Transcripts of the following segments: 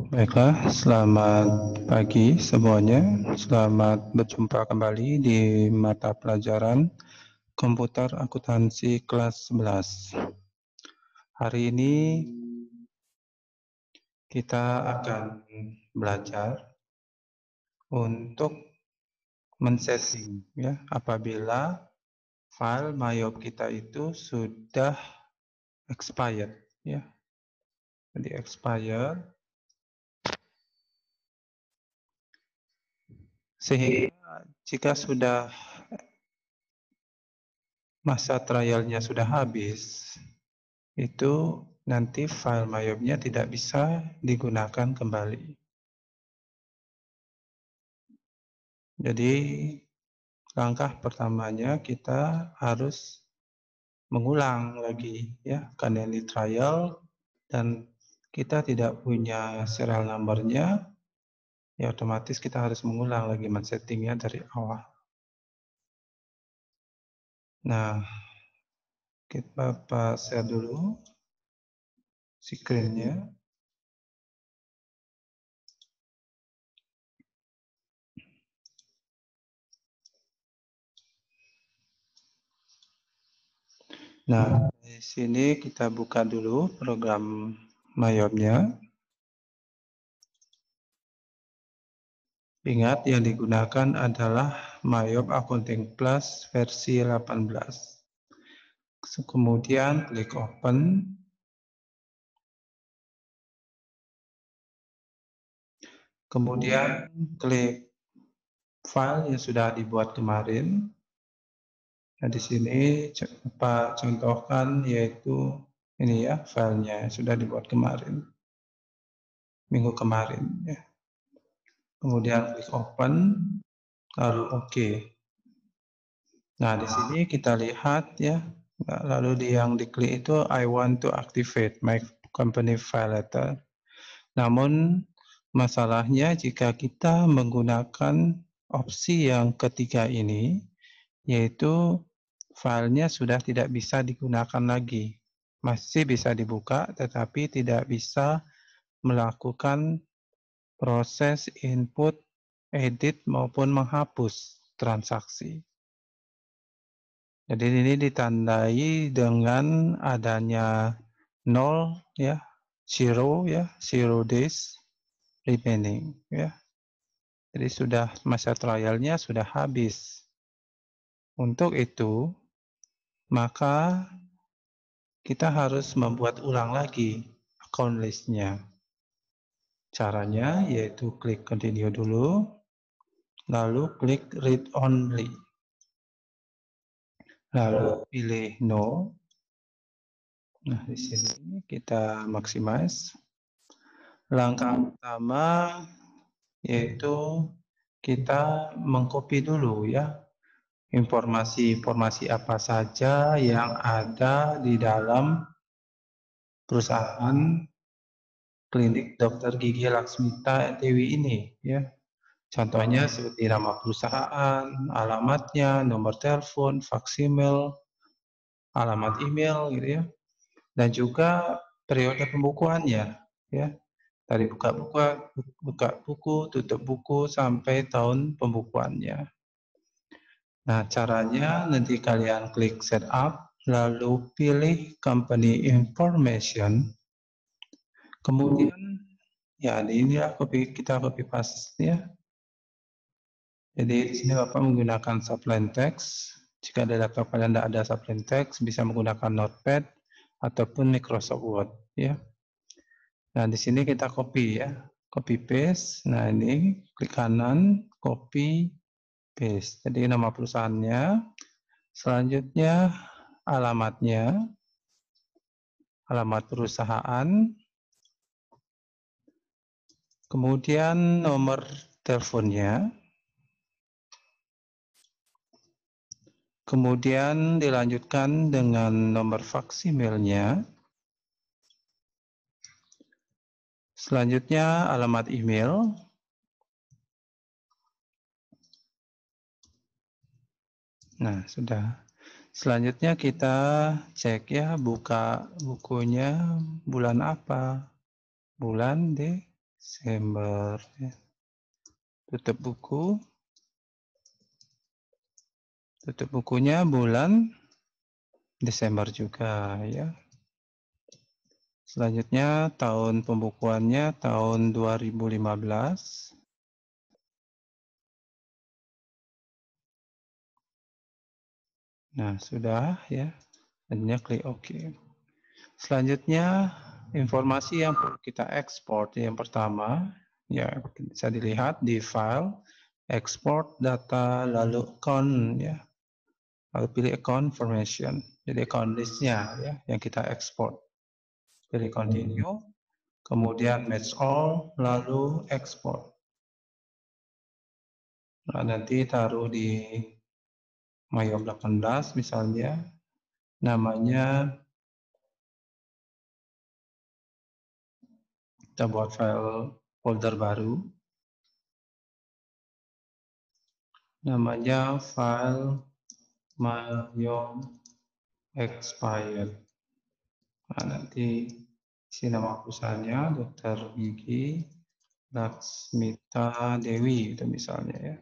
Baiklah, selamat pagi semuanya. Selamat berjumpa kembali di mata pelajaran Komputer Akuntansi kelas 11. Hari ini kita akan belajar untuk men-setting ya, apabila file MyOb kita itu sudah expired ya. Jadi expired sehingga jika sudah masa trialnya sudah habis, itu nanti file MyOb-nya tidak bisa digunakan kembali. Jadi langkah pertamanya kita harus mengulang lagi ya, karena ini trial dan kita tidak punya serial number-nya, ya otomatis kita harus mengulang lagi men-settingnya dari awal. Nah, kita share dulu screen-nya. Nah, di sini kita buka dulu program MyOb-nya. Ingat yang digunakan adalah MyOb Accounting Plus versi 18. Kemudian klik open. Kemudian klik file yang sudah dibuat kemarin. Nah, di sini Pak contohkan yaitu ini ya, filenya yang sudah dibuat kemarin. Minggu kemarin ya. Kemudian klik open, lalu oke. Nah, di sini kita lihat ya, lalu yang diklik itu I want to activate my company file letter. Namun masalahnya jika kita menggunakan opsi yang ketiga ini, yaitu filenya sudah tidak bisa digunakan lagi. Masih bisa dibuka tetapi tidak bisa melakukan proses input, edit maupun menghapus transaksi. Jadi ini ditandai dengan adanya 0 ya, 0 ya, 0 days remaining ya. Jadi sudah masa trialnya sudah habis. Untuk itu maka kita harus membuat ulang lagi account list-nya. Caranya yaitu klik continue dulu, lalu klik read only. Lalu pilih no. Nah, di sini kita maximize. Langkah pertama yaitu kita mengcopy dulu ya informasi-informasi apa saja yang ada di dalam perusahaan klinik Dr. Gigi Laksmita Dewi ini ya. Contohnya seperti nama perusahaan, alamatnya, nomor telepon, faksimil, alamat email gitu ya. Dan juga periode pembukuannya ya. Dari buka buku, tutup buku sampai tahun pembukuannya. Nah, caranya nanti kalian klik setup, lalu pilih company information. Kemudian ya inilah kita copy paste ya. Jadi di sini Bapak menggunakan subline text. Jika di laptop kalian tidak ada subline text, bisa menggunakan Notepad ataupun Microsoft Word ya. Nah, di sini kita copy ya. Copy paste. Nah, ini klik kanan, copy paste. Jadi nama perusahaannya. Selanjutnya alamatnya, alamat perusahaan. Kemudian nomor teleponnya. Kemudian dilanjutkan dengan nomor faksimilnya. Selanjutnya alamat email. Nah, sudah. Selanjutnya kita cek ya, buka bukunya bulan apa? Bulan Desember. Ya. Tutup buku. Tutup bukunya bulan Desember juga ya. Selanjutnya tahun pembukuannya tahun 2015. Nah, sudah ya. Selanjutnya klik OK. Selanjutnya informasi yang perlu kita ekspor yang pertama ya bisa dilihat di file export data lalu account ya. Lalu pilih account information. Jadi account listnya ya yang kita ekspor. Pilih continue, kemudian match all, lalu export. Nah, nanti taruh di Mayo 18 misalnya, namanya kita buat file folder baru, namanya file Mayo expired. Nah, nanti isi nama perusahaannya Dr. Gigi Laksmita Dewi itu misalnya ya.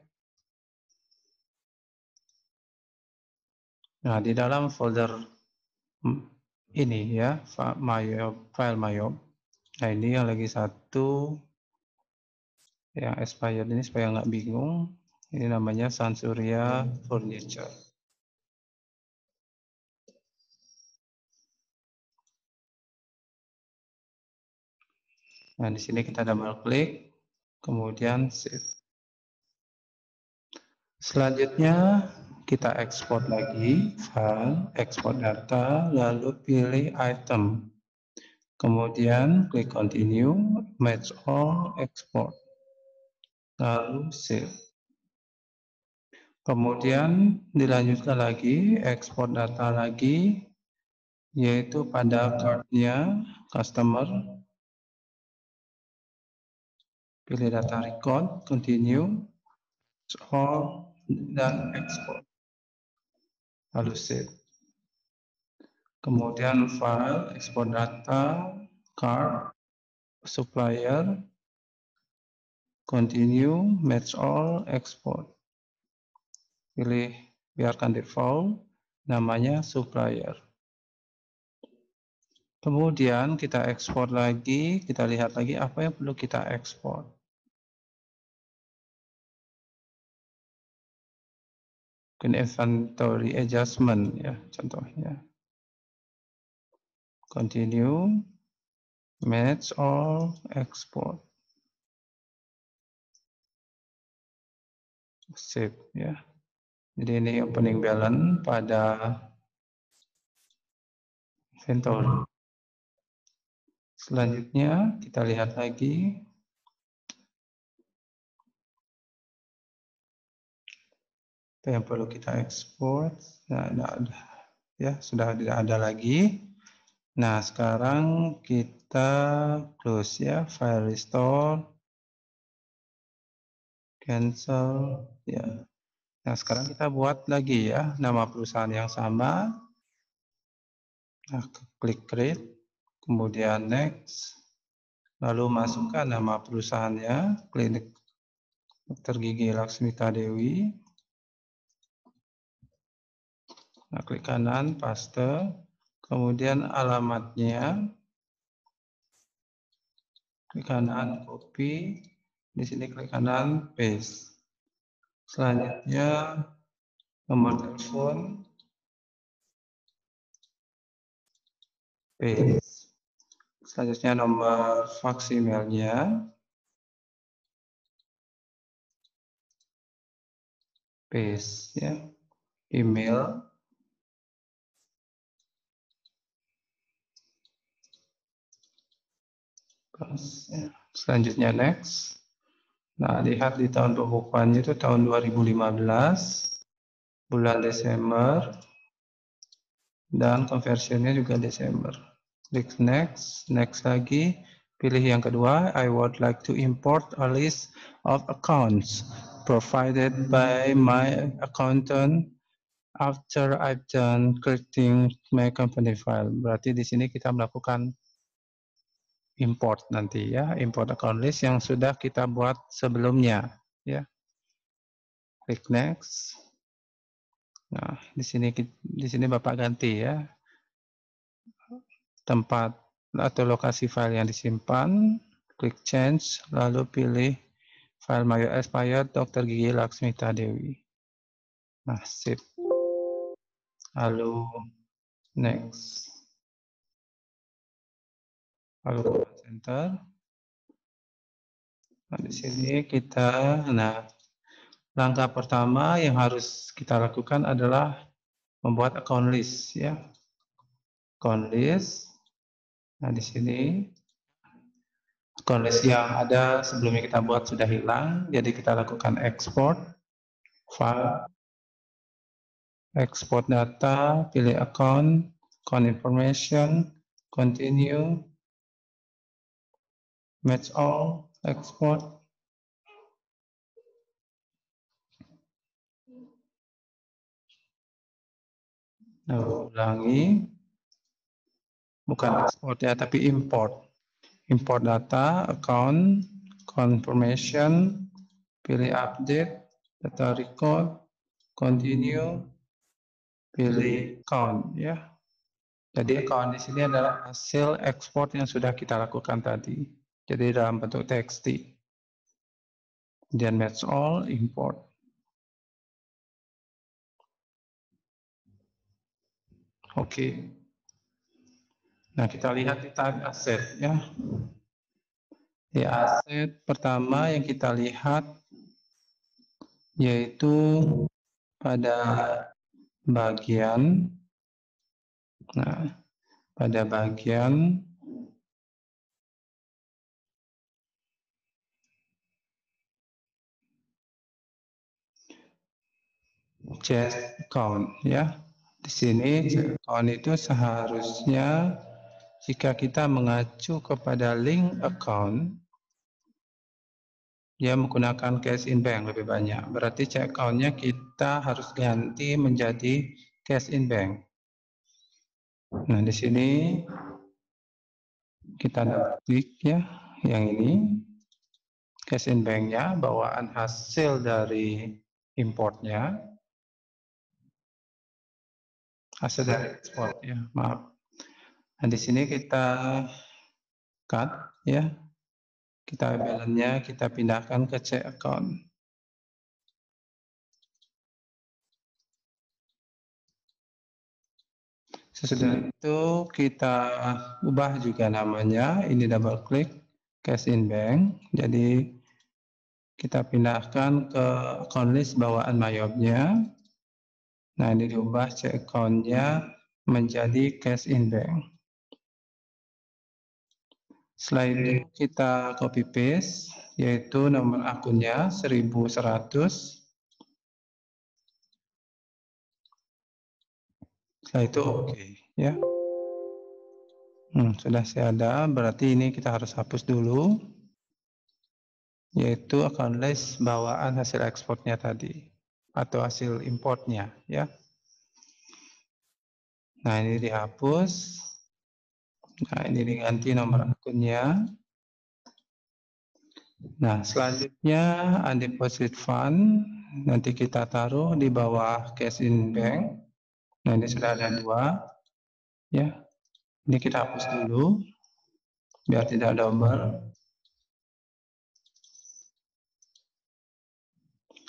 Nah, di dalam folder ini ya, file Mayo. Nah, ini yang lagi satu yang expired ini supaya nggak bingung. Ini namanya Sansurya Furniture. Nah, di sini kita double klik, kemudian save. Selanjutnya kita ekspor lagi, file, export data, lalu pilih item. Kemudian klik continue, match all, export. Lalu save. Kemudian dilanjutkan lagi, ekspor data lagi, yaitu pada card-nya, customer. Pilih data record, continue, all, dan export. Lalu save. Kemudian file, export data, card, supplier, continue, match all, export. Pilih biarkan default, namanya supplier. Kemudian kita ekspor lagi, kita lihat lagi apa yang perlu kita ekspor. Mungkin inventory adjustment ya contohnya. Continue, match all, export. Save ya. Jadi ini opening balance pada inventory. Selanjutnya kita lihat lagi apa yang perlu kita ekspor. Nah, ada ya, sudah tidak ada lagi. Nah, sekarang kita close ya, file restore, cancel ya. Nah, sekarang kita buat lagi ya, nama perusahaan yang sama. Nah, klik create, kemudian next, lalu masukkan nama perusahaannya, Klinik Dr. Gigi Laksmita Dewi. Nah, klik kanan, paste, kemudian alamatnya, klik kanan, copy, di sini klik kanan, paste. Selanjutnya, nomor telepon, paste. Selanjutnya nomor fax emailnya, paste ya, email, ya. Selanjutnya next. Nah, lihat di tahun pembukuannya itu tahun 2015, bulan Desember, dan conversionnya juga Desember. Klik next, next lagi, pilih yang kedua, I would like to import a list of accounts provided by my accountant After I've done creating my company file, berarti di sini kita melakukan import nanti ya, import account list yang sudah kita buat sebelumnya ya. Klik next. Nah, di sini Bapak ganti ya tempat atau lokasi file yang disimpan, klik change, lalu pilih file Mayo Expired Dr. Gigi Laksmita Dewi. Nah, sip. Lalu next. Lalu enter. Nah, di sini kita, langkah pertama yang harus kita lakukan adalah membuat account list ya. Account list. Nah, di sini account list yang ada sebelumnya kita buat sudah hilang, jadi kita lakukan export file, export data, pilih account information, continue, match all, export. Nah, ulangi, bukan export ya, tapi import. Import data, account, confirmation, pilih update, data record, continue, pilih count ya. Jadi account di sini adalah hasil ekspor yang sudah kita lakukan tadi. Jadi dalam bentuk txt. Kemudian match all, import. Oke. Nah, kita lihat di tab aset ya. Di aset pertama yang kita lihat yaitu pada bagian chest account ya. Di sini chest account itu seharusnya jika kita mengacu kepada link account, dia menggunakan cash in bank lebih banyak. Berarti check account-nya kita harus ganti menjadi cash in bank. Nah, di sini kita double klik ya, yang ini cash in bank-nya, bawaan hasil dari importnya, hasil dari ekspor ya, maaf. Nah, di sini kita cut ya, kita balance-nya kita pindahkan ke check account. Sesudah itu kita ubah juga namanya, ini double klik cash in bank. Jadi kita pindahkan ke account list bawaan Mayobnya. Nah, ini diubah check account-nya menjadi cash in bank. Setelah itu kita copy paste, yaitu nomor akunnya 1100. Setelah itu oke ya. Sudah ada, berarti ini kita harus hapus dulu, yaitu account list bawaan hasil ekspornya tadi atau hasil importnya ya. Nah, ini dihapus. Nah, ini diganti nomor akunnya. Nah, selanjutnya undeposit fund nanti kita taruh di bawah cash in bank. Nah, ini sudah ada 2 ya. Ini kita hapus dulu biar tidak double.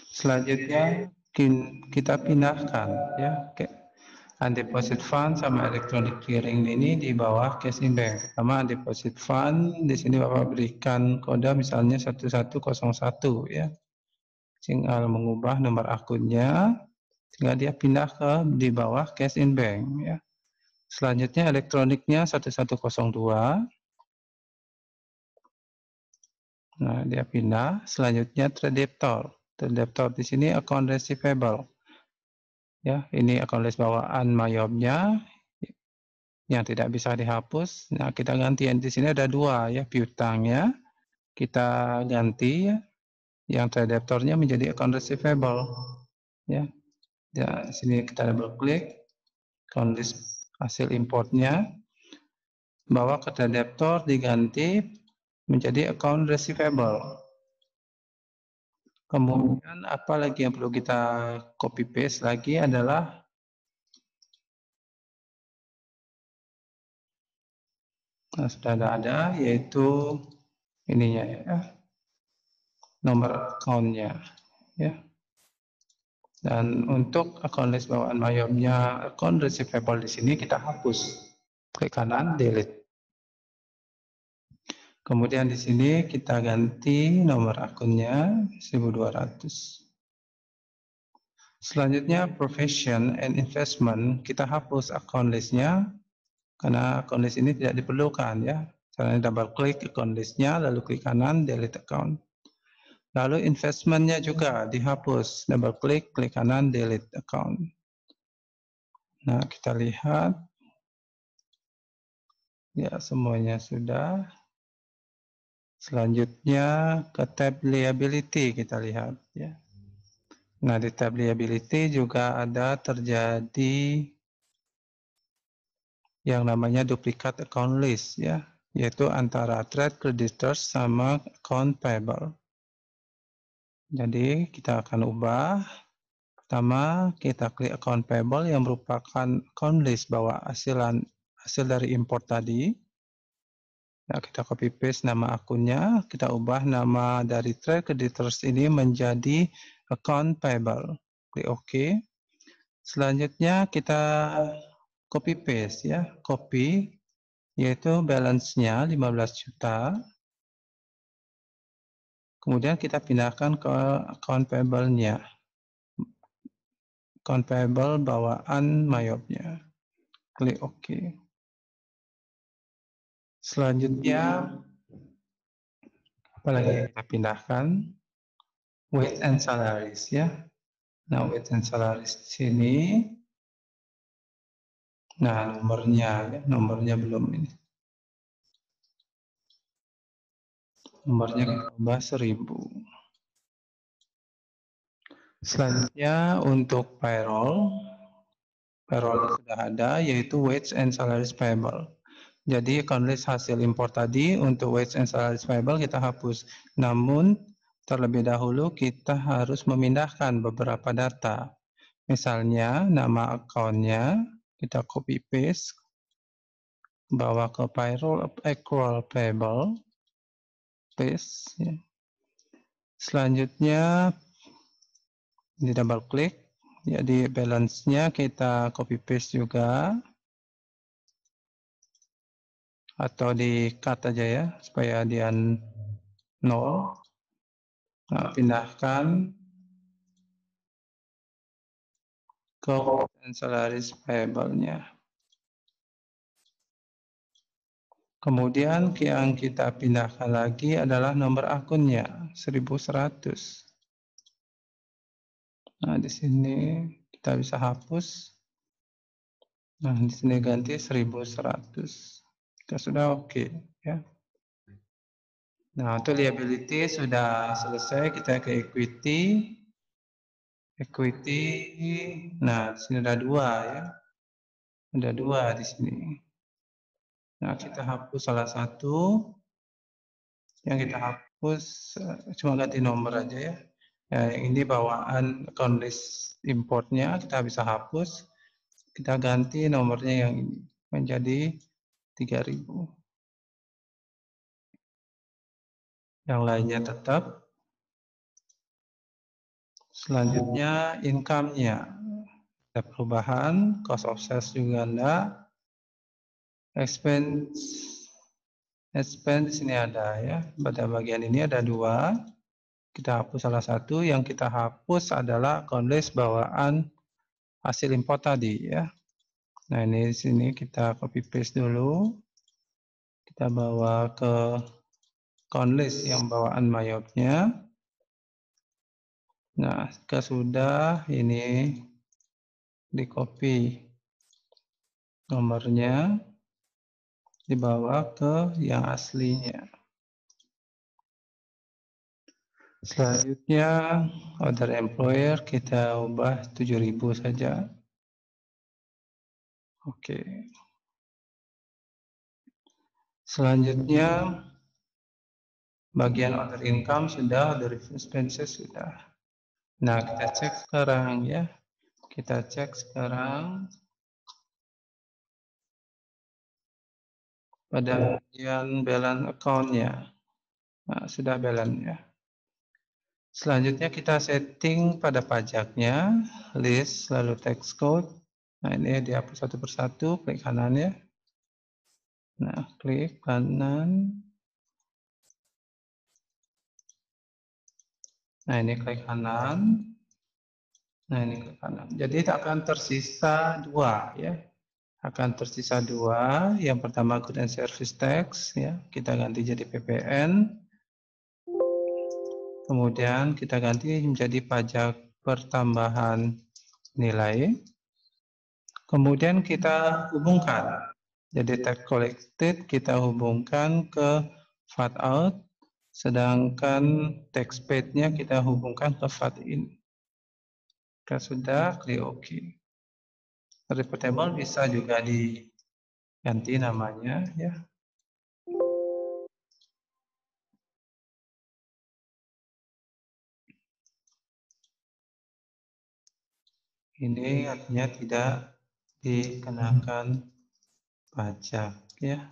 Selanjutnya kita pindahkan ya, undeposit fund sama electronic clearing ini di bawah cash in bank. Pertama undeposit fund, di sini Bapak berikan kode misalnya 1101 ya. Tinggal mengubah nomor akunnya sehingga dia pindah ke di bawah cash in bank ya. Selanjutnya elektroniknya 1102. Nah, dia pindah. Selanjutnya trade debtor. Trade debtor di sini account receivable. Ya, ini account list bawaan Mayobnya yang tidak bisa dihapus. Nah, kita ganti di sini ada 2 ya, piutangnya. Kita ganti ya, yang trade debtornya menjadi account receivable. Ya. Ya, sini kita double klik account list hasil importnya, bahwa kata debtor diganti menjadi account receivable. Kemudian apa lagi yang perlu kita copy paste lagi adalah sudah ada yaitu ininya ya, nomor account-nya ya. Dan untuk account list bawaan mayomnya account receivable di sini kita hapus. Klik kanan delete. Kemudian di sini kita ganti nomor akunnya 1200. Selanjutnya profession and investment kita hapus account listnya karena account list ini tidak diperlukan ya. Caranya double klik account listnya lalu klik kanan delete account. Lalu investmentnya juga dihapus, double klik kanan delete account. Nah kita lihat ya semuanya sudah. Selanjutnya ke tab liability kita lihat ya. Nah di tab liability juga ada terjadi yang namanya duplikat account list ya, yaitu antara trade creditors sama account payable. Jadi kita akan ubah. Pertama kita klik account payable yang merupakan account list bahwa hasil dari import tadi. Nah, kita copy paste nama akunnya, kita ubah nama dari trade creditors ini menjadi account payable. Klik OK. Selanjutnya kita copy paste ya, copy yaitu balance-nya 15 juta. Kemudian kita pindahkan ke account payable-nya. Account payable bawaan mayopnya. Klik OK. Selanjutnya apalagi kita pindahkan wage and salaries ya. Nah, wage and salaries di sini. Nah, nomornya belum ini. Nomornya kita ubah 1000. Selanjutnya untuk payroll sudah ada yaitu wage and salaries payable. Jadi account list hasil import tadi untuk wage and salaries payable kita hapus. Namun terlebih dahulu kita harus memindahkan beberapa data. Misalnya nama account-nya kita copy paste bawa ke payroll accrual payable paste ya. Selanjutnya di double klik, jadi balance-nya kita copy paste juga, atau di cut aja ya, supaya dia 0. Nah, pindahkan ke salaries payable-nya. Kemudian yang kita pindahkan lagi adalah nomor akunnya, 1100. Nah, di sini kita bisa hapus. Nah, di sini ganti 1100. Kita sudah oke ya. Nah, untuk liability sudah selesai, kita ke equity. Equity, nah di sini ada 2 ya. Ada 2 di sini. Nah, kita hapus salah satu. Yang kita hapus cuma ganti nomor aja ya. Yang ini bawaan account list importnya kita bisa hapus. Kita ganti nomornya yang ini menjadi 3000. Yang lainnya tetap. Selanjutnya income-nya. Ada perubahan, cost of sales juga enggak. Expense di sini ada ya. Pada bagian ini ada 2. Kita hapus salah satu. Yang kita hapus adalah account list bawaan hasil import tadi ya. Nah, ini di sini kita copy paste dulu. Kita bawa ke account list yang bawaan mayopnya. Nah, jika sudah ini di copy nomornya dibawa ke yang aslinya. Selanjutnya order employer kita ubah 7.000 saja. Oke. Selanjutnya bagian order income sudah, order expenses sudah. Nah, kita cek sekarang ya. Kita cek sekarang pada bagian balance account-nya. Nah, sudah balance ya. Selanjutnya kita setting pada pajaknya, list, lalu text code. Nah, ini dihapus satu persatu, klik kanan ya. Nah, klik kanan. Nah, ini klik kanan. Nah, ini klik kanan. Jadi akan tersisa dua ya. Akan tersisa dua. Yang pertama good and service tax ya. Kita ganti jadi PPN. Kemudian kita ganti menjadi pajak pertambahan nilai. Kemudian kita hubungkan. Jadi tax collected kita hubungkan ke VAT out. Sedangkan tax paid-nya kita hubungkan ke VAT in. Jika sudah, klik OK. Reportable bisa juga diganti namanya ya. Ini artinya tidak dikenakan pajak ya.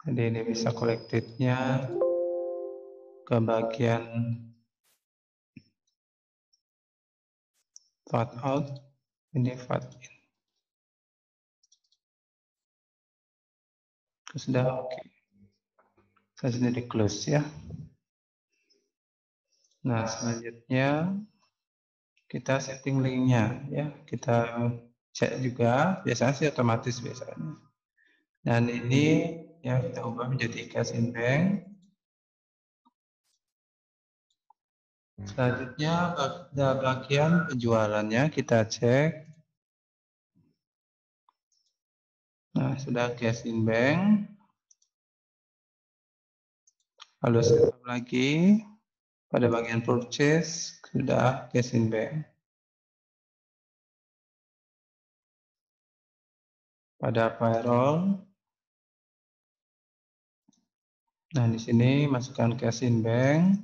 Jadi ini bisa collected-nya ke bagian VAT out, ini VAT in. Sudah oke. Saya sendiri close ya. Nah, selanjutnya kita setting linknya ya. Kita cek juga, biasanya sih otomatis biasanya. Dan ini ya kita ubah menjadi cash in bank. Selanjutnya pada bagian penjualannya kita cek. Nah, sudah cash in bank. Lalu setup lagi pada bagian purchase sudah cash in bank. Pada payroll. Nah, di sini masukkan cash in bank.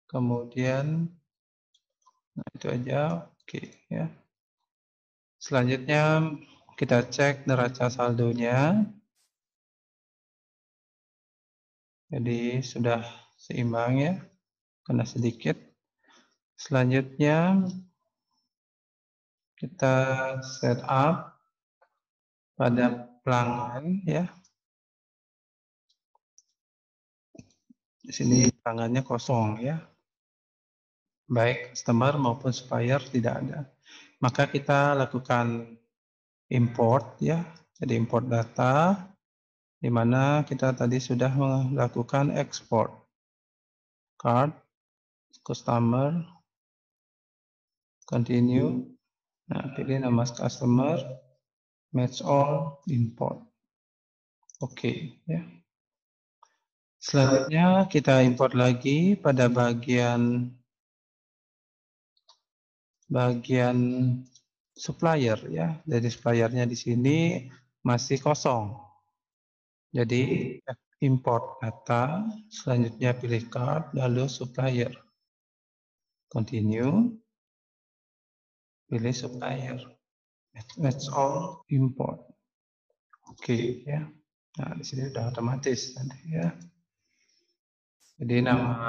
Kemudian nah itu aja oke ya. Selanjutnya kita cek neraca saldonya. Jadi sudah seimbang ya. Kena sedikit. Selanjutnya kita set up pada pelanggan ya. Di sini pelanggannya kosong ya. Baik customer maupun supplier tidak ada. Maka kita lakukan import ya. Jadi import data di mana kita tadi sudah melakukan export card customer continue. Nah, pilih nama customer, match all, import. Oke ya. Selanjutnya kita import lagi pada bagian supplier ya. Jadi suppliernya di sini masih kosong. Jadi import data, selanjutnya pilih card, lalu supplier. Continue. Pilih supplier. Match all, import. Oke ya. Nah, di sini sudah otomatis nanti ya. Jadi nama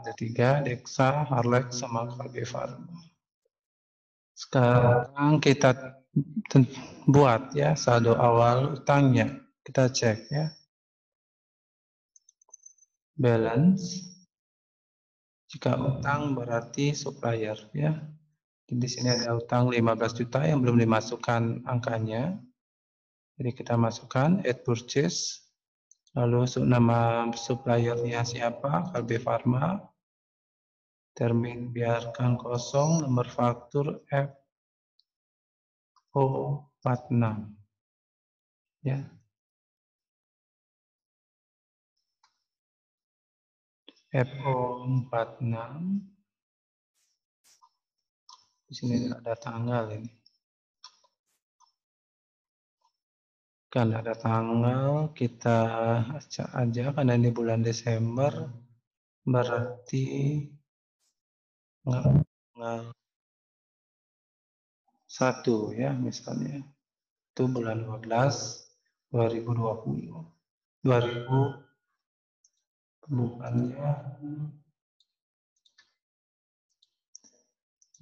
ketiga Dexa, Harlex sama Kalbe Farma. Sekarang kita buat ya saldo awal utangnya. Kita cek ya. Balance. Jika utang berarti supplier ya. Di sini ada utang 15 juta yang belum dimasukkan angkanya. Jadi kita masukkan add purchase. Lalu nama suppliernya siapa? Kalbe Farma. Termin biarkan kosong. Nomor faktur FO46. Ya. FO46. Di sini ada tanggal ini. Karena ada tanggal, kita acak aja karena ini bulan Desember, berarti tanggal 1 ya misalnya. Itu bulan 12 2020. 2000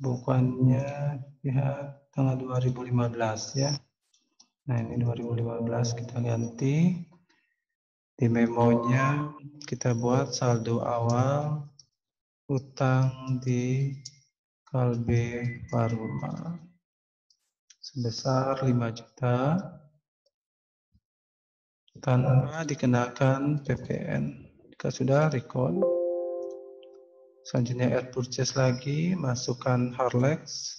bukannya ya tanggal 2015 ya. Nah, ini 2015 kita ganti. Di memonya kita buat saldo awal utang di Kalbe Faruma sebesar 5 juta tanpa dikenakan PPN. Jika sudah record, selanjutnya add purchase lagi, masukkan Harlex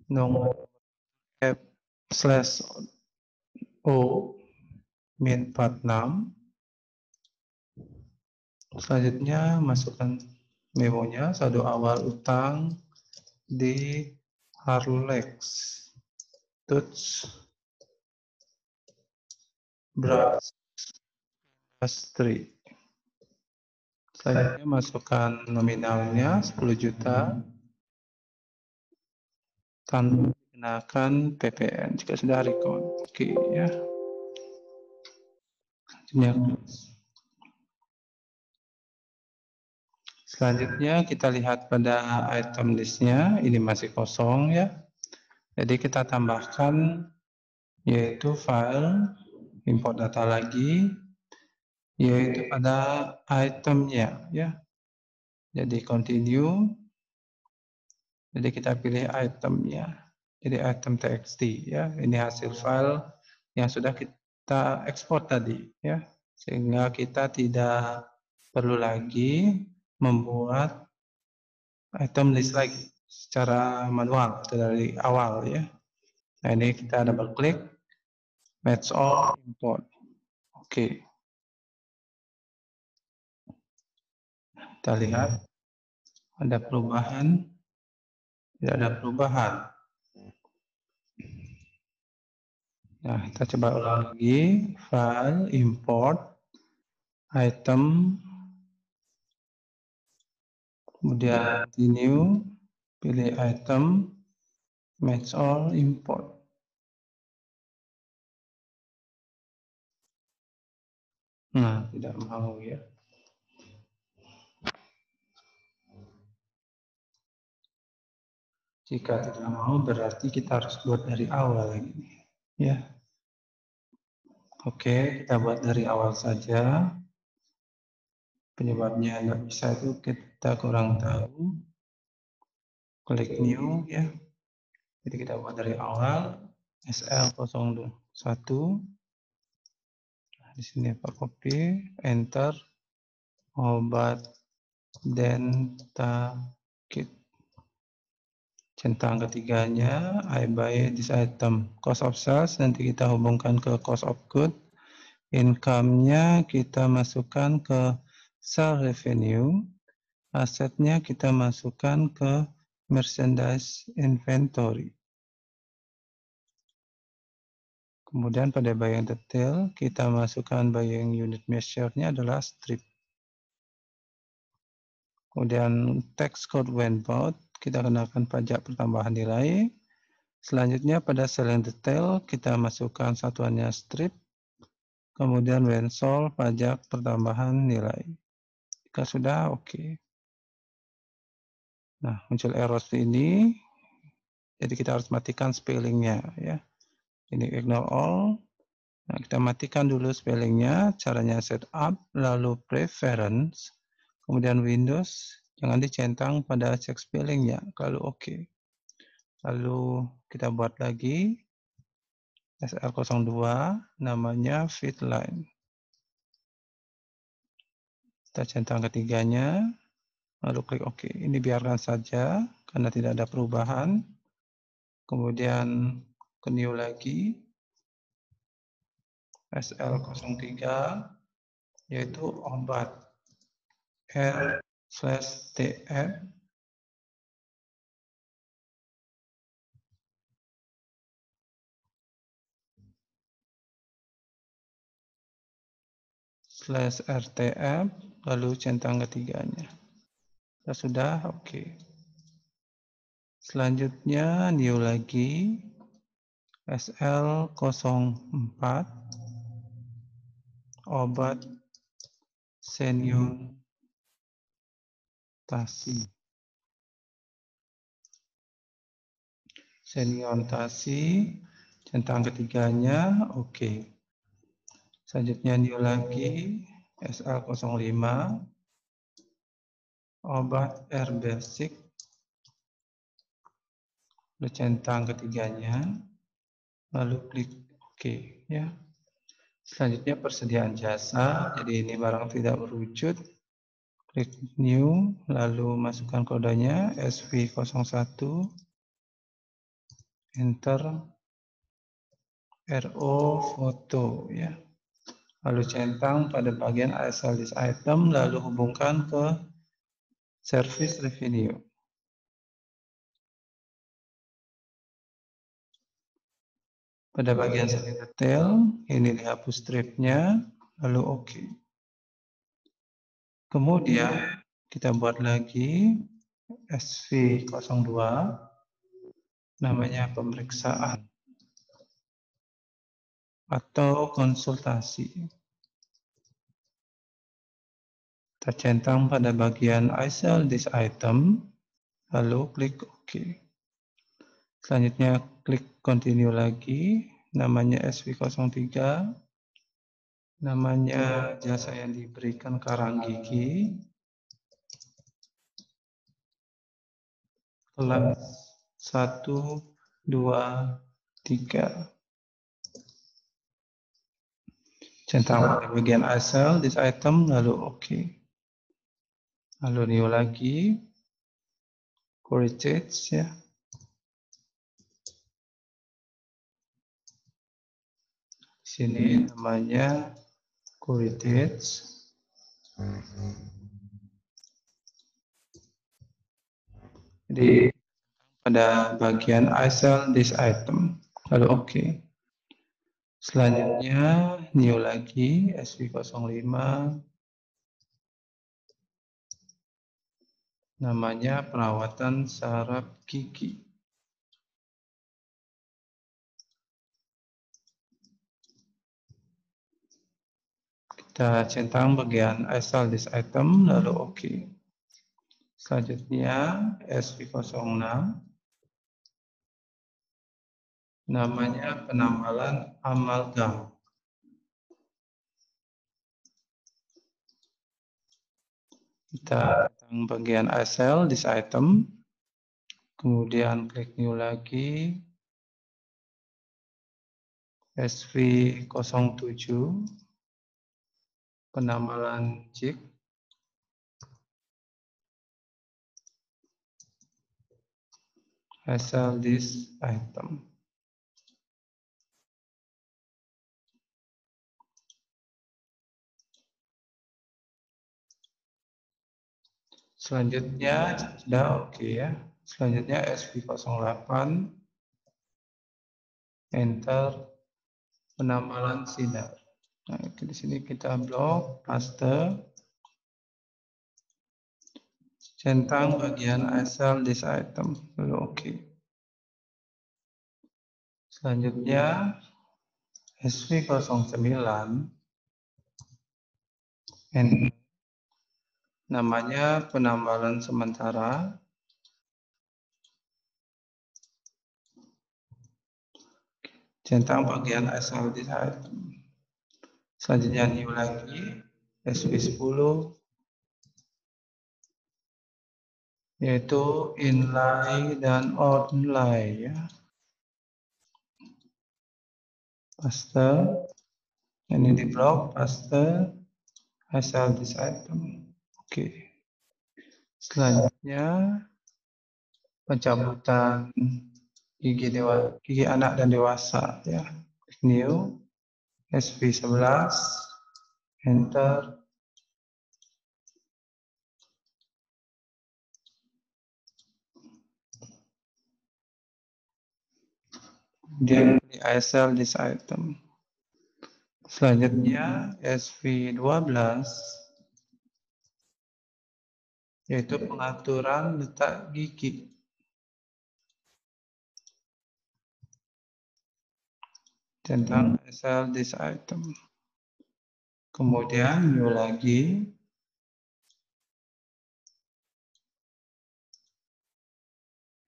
nomor F/O min 46. Selanjutnya masukkan memonya saldo awal utang di Harlex Touch Brush 3. Selanjutnya masukkan nominalnya 10 juta tanpa dikenakan PPN jika sudah record. Oke ya. Selanjutnya kita lihat pada item listnya, ini masih kosong ya. Jadi kita tambahkan yaitu file import data lagi, yaitu pada itemnya ya. Jadi continue. Jadi kita pilih itemnya. Jadi item txt ya. Ini hasil file yang sudah kita ekspor tadi ya. Sehingga kita tidak perlu lagi membuat item list lagi secara manual atau dari awal ya. Nah, ini kita double klik match all import. Oke. Kita lihat ada perubahan. Tidak ada perubahan. Nah, kita coba ulang lagi. File, import, item, kemudian continue, pilih item, match all, import. Nah, tidak mau ya. Jika tidak mau berarti kita harus buat dari awal ini. Ya. Oke, kita buat dari awal saja. Penyebabnya nggak bisa itu kita kurang tahu. Klik new ya. Jadi kita buat dari awal SL01. Di sini apa copy, enter, obat Denta Kit. Centang ketiganya, I buy this item. Cost of sales nanti kita hubungkan ke cost of good. Income-nya kita masukkan ke sales revenue. Asetnya kita masukkan ke merchandise inventory. Kemudian pada buying detail, kita masukkan buying unit measure-nya adalah strip. Kemudian tax code when bought, kita kenakan pajak pertambahan nilai. Selanjutnya pada selling detail, kita masukkan satuannya strip. Kemudian when sold, pajak pertambahan nilai. Jika sudah, oke. Nah, muncul error seperti ini. Jadi kita harus matikan spellingnya ya. Ini ignore all. Nah, kita matikan dulu spellingnya. Caranya setup, lalu preference, kemudian Windows. Jangan dicentang pada cek spellingnya kalau oke. Lalu kita buat lagi SL02, namanya Fitline. Kita centang ketiganya, lalu klik OK. Ini biarkan saja karena tidak ada perubahan. Kemudian ke new lagi, SL03, yaitu obat. r/tf /rtf lalu centang ketiganya. Sudah, oke. Selanjutnya new lagi SL04 obat seniontasi. Centang ketiganya, oke. Selanjutnya new lagi SL05 obat R basic, lalu centang ketiganya, lalu klik OK ya. Selanjutnya persediaan jasa, jadi ini barang tidak berwujud, klik new, lalu masukkan kodenya SV01, enter, RO foto ya. Lalu centang pada bagian asal list item, lalu hubungkan ke service revenue. Pada bagian setting detail, ini dihapus stripnya, lalu OK. Kemudian kita buat lagi SV02, namanya pemeriksaan atau konsultasi. Kita centang pada bagian I sell this item, lalu klik OK. Selanjutnya klik continue lagi, namanya SV03, namanya jasa yang diberikan Karang Gigi, kelas 1, 2, 3. Centang pada bagian I sell this item, lalu OK. Lalu new lagi, query ya. Sini namanya query Jadi pada bagian I sell this item, lalu OK. Selanjutnya new lagi SV05, namanya perawatan saraf gigi. Kita centang bagian I sell this item, lalu OK. Selanjutnya SV06, namanya penambalan amalgam. Kita centang bagian I sell this item, kemudian klik new lagi, SV07, penambalan jig. I sell this item. Selanjutnya sudah oke ya. Selanjutnya SV08, enter, penambalan sinar. Nah, di sini kita blok, paste, centang bagian I sell this item, lalu oke. Selanjutnya SV09, enter, namanya penambalan sementara. Centang bagian I sell this item. Selanjutnya new lagi, SV10, yaitu inlay dan outline ya. Paste, ini di blok, paste, I sell this item. Oke. Selanjutnya pencabutan gigi anak dan dewasa ya. New SV11, enter, Kemudian pilih I sell this item. Selanjutnya SV12 yaitu pengaturan letak gigi. Centang I sell this item. Kemudian new lagi.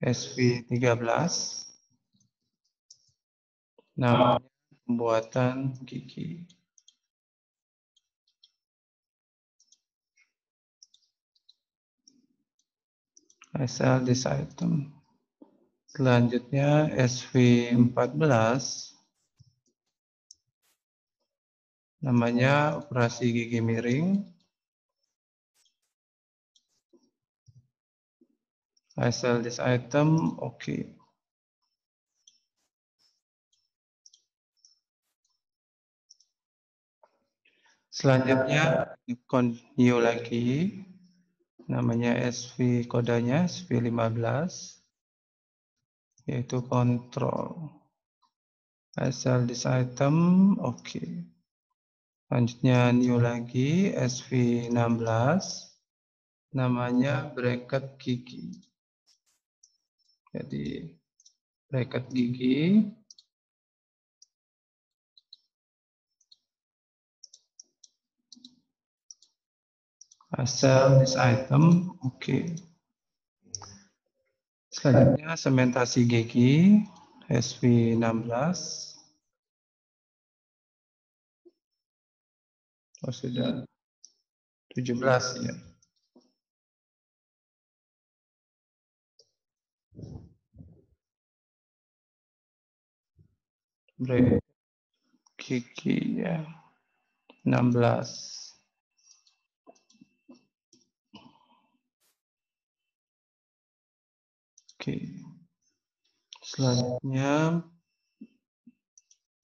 SV13 namanya pembuatan gigi. I sell this item. Selanjutnya SV14 namanya operasi gigi miring. I sell this item, oke. Selanjutnya new lagi, namanya SV kodenya SV15, yaitu kontrol. I sell this item, oke. Selanjutnya new lagi SV16, namanya bracket gigi. Jadi bracket gigi. I sell this item, oke. Selanjutnya sementasi gigi SV16. Oh sudah 17 ya. Bracket gigi ya 16. Oke. Selanjutnya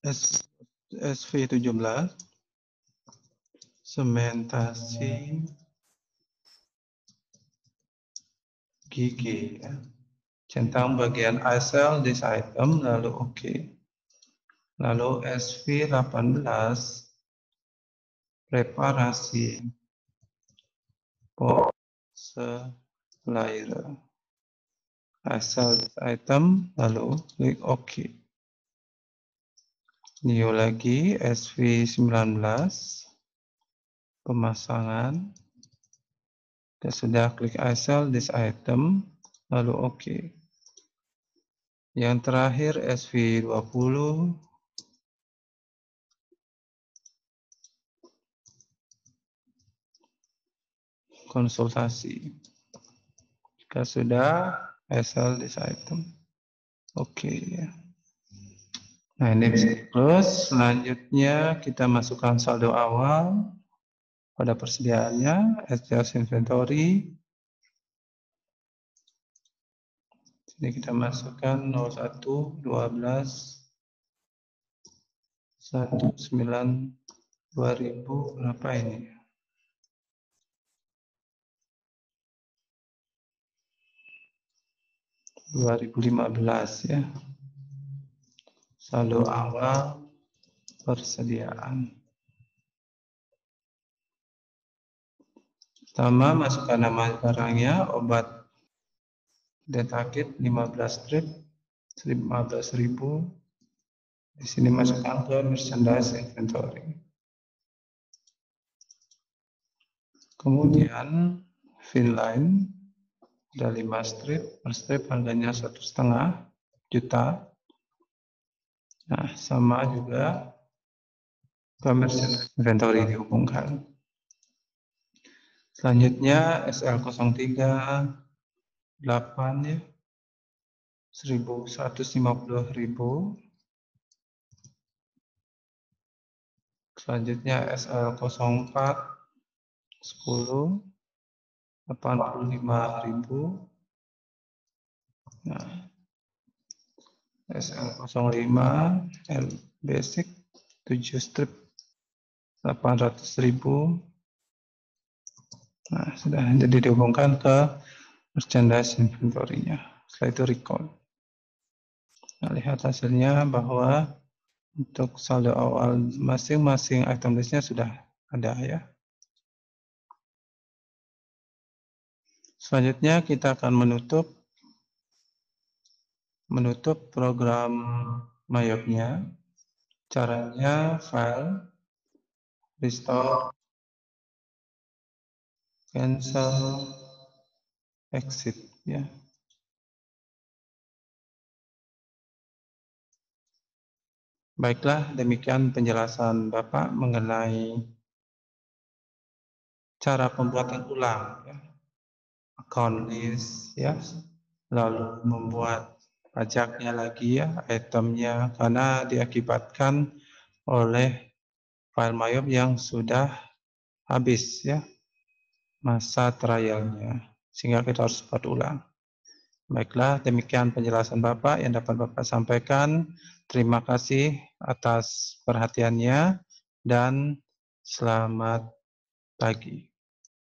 SV17 sementasi gigi ya. Centang bagian I sell this item lalu oke. Lalu SV18 preparasi pose layer. I sell this item lalu klik OK. New lagi SV19 pemasangan. Kita sudah klik I sell this item lalu OK. Yang terakhir SV20 konsultasi. Jika sudah I sell this item. Oke. Nah ini bisa di close. Selanjutnya kita masukkan saldo awal pada persediaannya, adjust inventory. Sini kita masukkan 01, 12, 19, 2000, berapa ini? 2015 ya. Saldo awal persediaan. Pertama, masukkan nama barangnya, obat Dentakit 15 strip, 15.000. Di sini masukkan ke merchandise inventory. Kemudian Finline ada 5 strip, per strip harganya 1,5 juta. Nah, sama juga ke merchandise inventory dihubungkan. Selanjutnya SL03 8 ya. 1.150.000. Selanjutnya SL04 10 85.000. Nah, SL05 L basic 7 strip 800.000. Nah, sudah jadi dihubungkan ke merchandise inventory-nya. Setelah itu recall. Nah, lihat hasilnya bahwa untuk saldo awal masing-masing item listnya sudah ada ya. Selanjutnya kita akan menutup program Mayop-nya. Caranya file, restore, cancel, exit ya. Baiklah, demikian penjelasan Bapak mengenai cara pembuatan ulang ya. Account list ya. Lalu membuat pajaknya lagi ya, itemnya karena diakibatkan oleh file Mayop yang sudah habis ya masa trialnya, sehingga kita harus buat ulang. Baiklah, demikian penjelasan Bapak yang dapat Bapak sampaikan. Terima kasih atas perhatiannya dan selamat pagi.